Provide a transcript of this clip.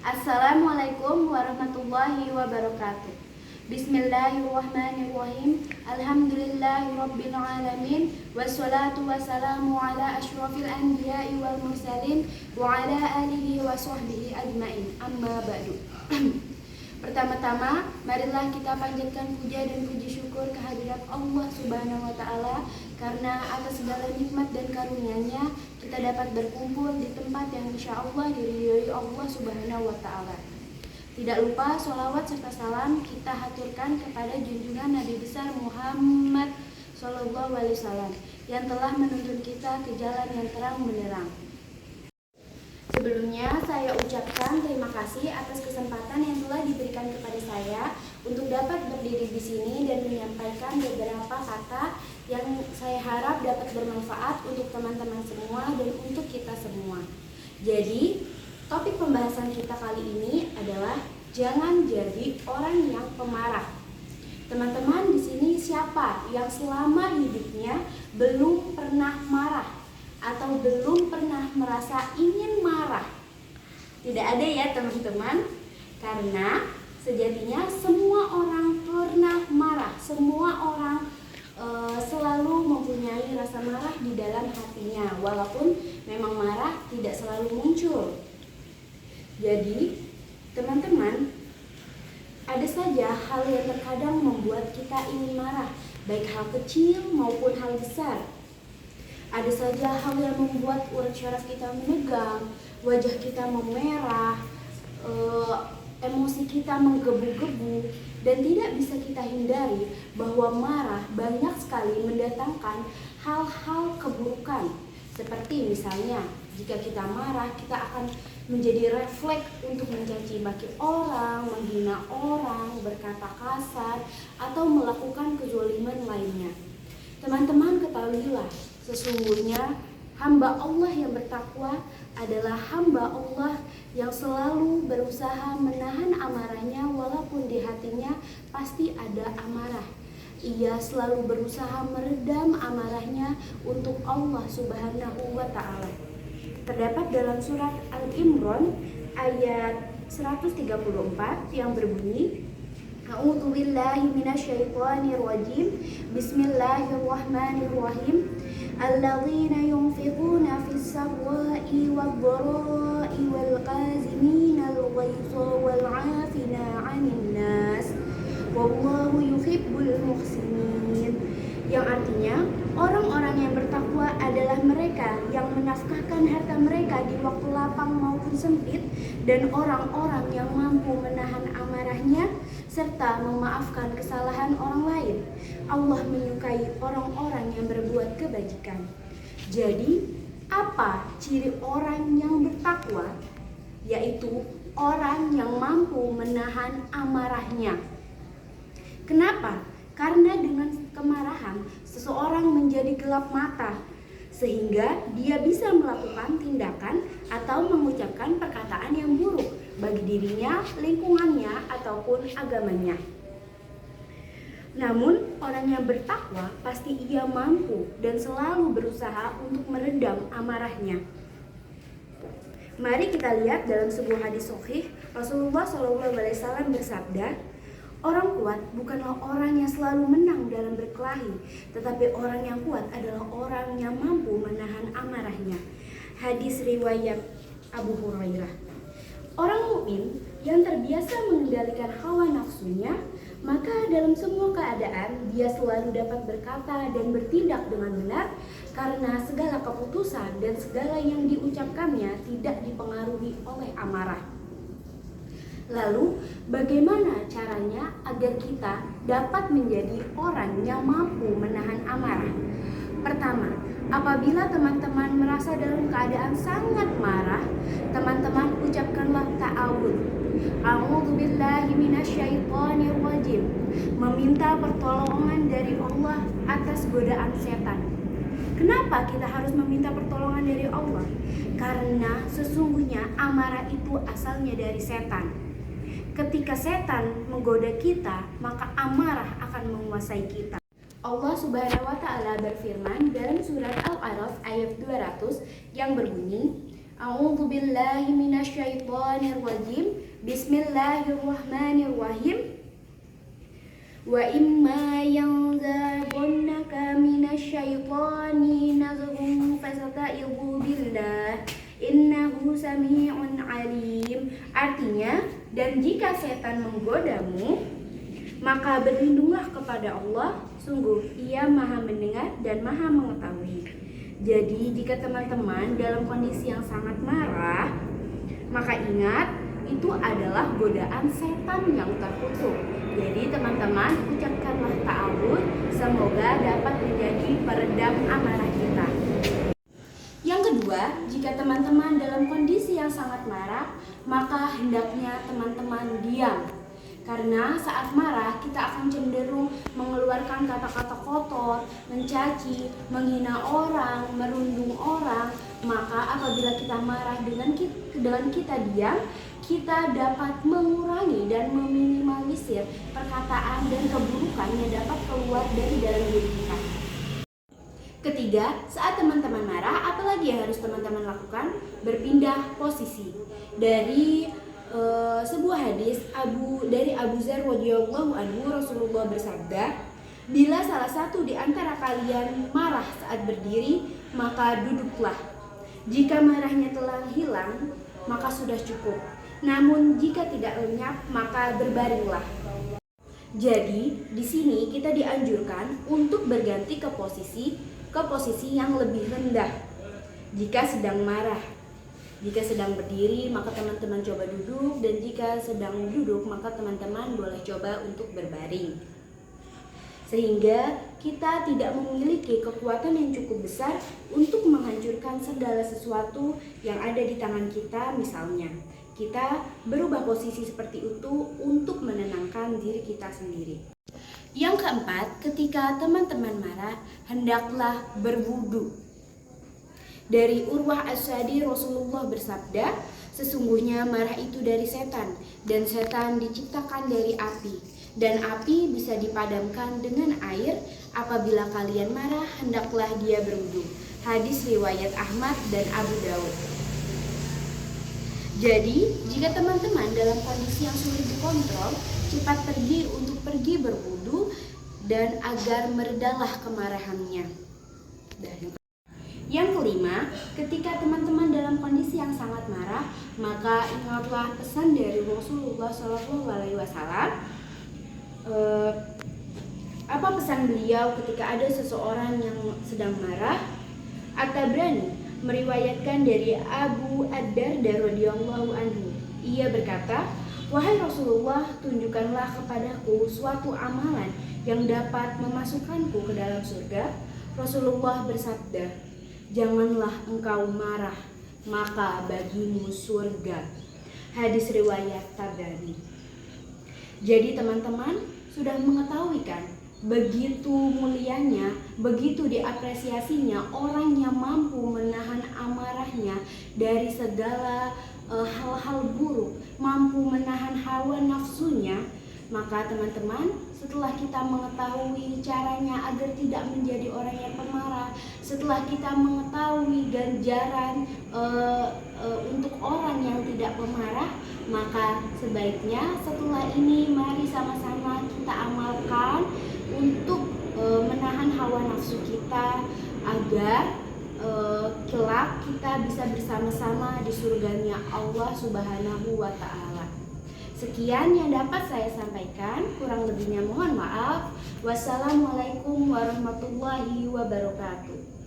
Assalamualaikum warahmatullahi wabarakatuh. Bismillahirrahmanirrahim. Alhamdulillahirabbil alamin. Wassalatu wassalamu ala asyrafil anbiya'i wal mursalin wa ala alihi wa sahbihi ajmain. Amma ba'du. Pertama-tama, marilah kita panjatkan puja dan puji syukur kehadirat Allah Subhanahu wa taala karena atas segala nikmat dan karunia-Nya kita dapat berkumpul di tempat yang insyaallah diridhoi Allah Subhanahu wa taala. Tidak lupa sholawat serta salam kita haturkan kepada junjungan Nabi besar Muhammad Sallallahu Alaihi Wasallam yang telah menuntun kita ke jalan yang terang benderang. Sebelumnya saya ucapkan terima kasih atas kesempatan yang telah diberikan kepada saya untuk dapat berdiri di sini dan menyampaikan beberapa kata yang saya harap dapat bermanfaat untuk teman-teman semua dan untuk kita semua. Jadi, topik pembahasan kita kali ini adalah jangan jadi orang yang pemarah. Teman-teman di sini siapa yang selama hidupnya belum pernah marah atau belum pernah merasa ingin marah? Tidak ada ya teman-teman, karena sejatinya semua orang pernah marah, semua orang selalu mempunyai rasa marah di dalam hatinya, walaupun memang marah tidak selalu muncul. Jadi teman-teman, ada saja hal yang terkadang membuat kita ingin marah, baik hal kecil maupun hal besar. Ada saja hal yang membuat urat syaraf kita menegang, wajah kita memerah, emosi kita menggebu-gebu, dan tidak bisa kita hindari bahwa marah banyak sekali mendatangkan hal-hal keburukan. Seperti misalnya, jika kita marah, kita akan menjadi refleks untuk mencaci maki orang, menghina orang, berkata kasar, atau melakukan kezaliman lainnya. Teman-teman ketahuilah, sesungguhnya hamba Allah yang bertakwa adalah hamba Allah yang selalu berusaha menahan amarahnya walaupun di hatinya pasti ada amarah. Ia selalu berusaha meredam amarahnya untuk Allah Subhanahu wa taala. Terdapat dalam surat Al-Imran ayat 134 yang berbunyi, A'udzubillahi minasyaitonirrajim. Bismillahirrahmanirrahim. Alladzina yunfiquna fis-sarra'i wad-dharra'i wal qaziminal ghaidha wal 'afina 'anil nas. Wallahu yuhibbul muhsinin. Yang artinya, orang-orang yang bertakwa adalah mereka yang menafkahkan harta mereka di waktu lapang maupun sempit, dan orang-orang yang mampu menahan amarahnya serta memaafkan kesalahan orang lain. Allah menyukai orang-orang yang berbuat kebajikan. Jadi, apa ciri orang yang bertakwa? Yaitu orang yang mampu menahan amarahnya. Kenapa? Karena dengan kemarahan seseorang menjadi gelap mata, sehingga dia bisa melakukan tindakan atau mengucapkan perkataan yang buruk bagi dirinya, lingkungannya, ataupun agamanya. Namun orang yang bertakwa pasti ia mampu dan selalu berusaha untuk meredam amarahnya. Mari kita lihat dalam sebuah hadis sahih, Rasulullah SAW bersabda, orang kuat bukanlah orang yang selalu menang dalam berkelahi, tetapi orang yang kuat adalah orang yang mampu menahan amarahnya. Hadis riwayat Abu Hurairah. Orang mukmin yang terbiasa mengendalikan hawa nafsunya, maka dalam semua keadaan dia selalu dapat berkata dan bertindak dengan benar, karena segala keputusan dan segala yang diucapkannya tidak dipengaruhi oleh amarah. Lalu, bagaimana caranya agar kita dapat menjadi orang yang mampu menahan amarah? Pertama, apabila teman-teman merasa dalam keadaan sangat marah, teman-teman ucapkanlah ta'awudz. A'udzubillahi minasyaitonirrajim. Meminta pertolongan dari Allah atas godaan setan. Kenapa kita harus meminta pertolongan dari Allah? Karena sesungguhnya amarah itu asalnya dari setan. Ketika setan menggoda kita, maka amarah akan menguasai kita. Allah Subhanahu wa taala berfirman dalam surat Al-A'raf ayat 200 yang berbunyi, A'udzu billahi minasyaitonir rajim. Bismillahirrahmanirrahim. Wa imma yanzaghannaka minasyaitoni nazghun fasata'idzu billah innahu sami'un alim. Artinya, dan jika setan menggodamu, maka berlindunglah kepada Allah, sungguh Ia Maha mendengar dan Maha mengetahui. Jadi, jika teman-teman dalam kondisi yang sangat marah, maka ingat, itu adalah godaan setan yang terkutuk. Jadi teman-teman, ucapkanlah ta'awudz, semoga dapat menjadi peredam amarah kita. Yang kedua, jika teman-teman dalam kondisi yang sangat marah, maka hendaknya teman-teman diam. Karena saat marah kita akan cenderung mengeluarkan kata-kata kotor, mencaci, menghina orang, merundung orang. Maka apabila kita marah dengan kita diam, kita dapat mengurangi dan meminimalisir perkataan dan keburukan yang dapat keluar dari dalam diri kita. Ketiga, saat teman-teman marah, apalagi yang harus teman-teman lakukan? Berpindah posisi. Dari sebuah hadis dari Abu Dzar radhiyallahu anhu, Rasulullah bersabda, bila salah satu di antara kalian marah saat berdiri, maka duduklah. Jika marahnya telah hilang, maka sudah cukup. Namun jika tidak lenyap, maka berbaringlah. Jadi di sini kita dianjurkan untuk berganti ke posisi yang lebih rendah. Jika sedang marah, jika sedang berdiri, maka teman-teman coba duduk, dan jika sedang duduk, maka teman-teman boleh coba untuk berbaring. Sehingga kita tidak memiliki kekuatan yang cukup besar untuk menghancurkan segala sesuatu yang ada di tangan kita. Misalnya, kita berubah posisi seperti itu untuk menenangkan diri kita sendiri. Yang keempat, ketika teman-teman marah, hendaklah berwudu. Dari Urwah As-Sadi, Rasulullah bersabda, sesungguhnya marah itu dari setan, dan setan diciptakan dari api, dan api bisa dipadamkan dengan air. Apabila kalian marah, hendaklah dia berwudu. Hadis riwayat Ahmad dan Abu Daud. Jadi, jika teman-teman dalam kondisi yang sulit dikontrol, cepat pergi berwudu, dan agar meredalah kemarahannya. Yang kelima, ketika teman-teman dalam kondisi yang sangat marah, maka ingatlah pesan dari Rasulullah SAW. Apa pesan beliau ketika ada seseorang yang sedang marah? At-Tabrani meriwayatkan dari Abu Ad-Darda radhiyallahu anhu. Ia berkata, wahai Rasulullah, tunjukkanlah kepadaku suatu amalan yang dapat memasukkanku ke dalam surga. Rasulullah bersabda, janganlah engkau marah, maka bagimu surga. Hadis riwayat Tabrani. Jadi teman-teman sudah mengetahui kan, begitu mulianya, begitu diapresiasinya orang yang mampu menahan amarahnya dari segala hal-hal buruk, mampu menahan hawa nafsunya. Maka teman-teman, setelah kita mengetahui caranya agar tidak menjadi orang yang pemarah, setelah kita mengetahui ganjaran untuk orang yang tidak pemarah, maka sebaiknya setelah ini mari sama-sama kita amalkan untuk menahan hawa nafsu kita agar kelak kita bisa bersama-sama di surganya Allah Subhanahu wa Ta'ala. Sekian yang dapat saya sampaikan, kurang lebihnya mohon maaf. Wassalamualaikum warahmatullahi wabarakatuh.